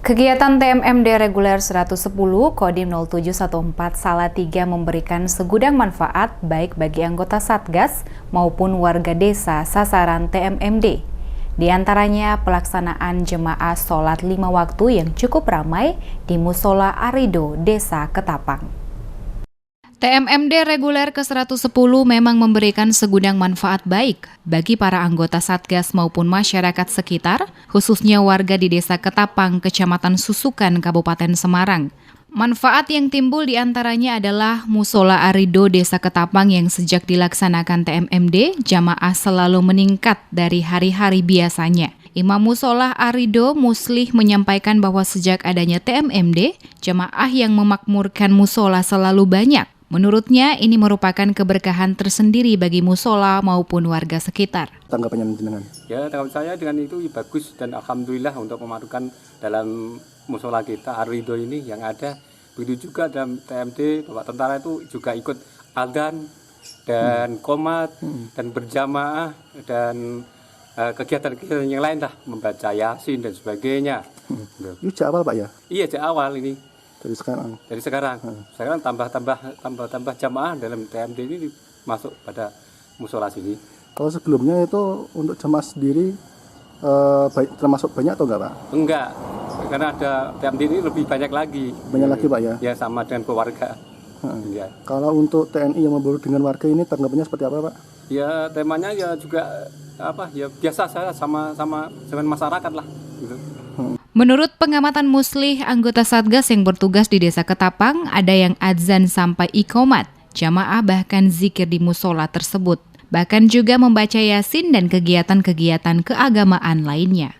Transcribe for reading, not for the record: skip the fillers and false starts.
Kegiatan TMMD reguler 110 Kodim 0714 Salatiga memberikan segudang manfaat baik bagi anggota Satgas maupun warga desa sasaran TMMD. Di antaranya pelaksanaan jemaah sholat 5 waktu yang cukup ramai di Musola Arido, Desa Ketapang. TMMD reguler ke-110 memang memberikan segudang manfaat baik bagi para anggota Satgas maupun masyarakat sekitar, khususnya warga di Desa Ketapang, Kecamatan Susukan, Kabupaten Semarang. Manfaat yang timbul diantaranya adalah Musola Arido Desa Ketapang yang sejak dilaksanakan TMMD, jamaah selalu meningkat dari hari-hari biasanya. Imam Musola Arido Muslih menyampaikan bahwa sejak adanya TMMD, jamaah yang memakmurkan musola selalu banyak. Menurutnya, ini merupakan keberkahan tersendiri bagi musola maupun warga sekitar. Tanggapannya dengan? Ya, tanggapan saya dengan itu bagus dan alhamdulillah untuk memadukan dalam musola kita Arido ini yang ada. Begitu juga dalam TMD, Bapak Tentara itu juga ikut adzan dan qomat dan berjamaah dan kegiatan-kegiatan yang lain lah, membaca Yasin dan sebagainya. Itu sejak awal Pak ya? Iya, sejak awal ini. Dari sekarang? Dari sekarang. Sekarang tambah jamaah dalam TMD ini masuk pada musola sini. Kalau sebelumnya itu untuk jamaah sendiri termasuk banyak atau enggak Pak? Enggak, karena ada TMD ini lebih banyak lagi. Banyak lagi Pak ya? Ya, sama dengan keluarga. Ya. Kalau untuk TNI yang membaur dengan warga ini tanggapannya seperti apa Pak? Ya, temanya ya juga ya biasa saja sama dengan masyarakat lah gitu. Menurut pengamatan Muslih, anggota Satgas yang bertugas di Desa Ketapang, ada yang adzan sampai iqomat, jamaah bahkan zikir di musola tersebut. Bahkan juga membaca Yasin dan kegiatan-kegiatan keagamaan lainnya.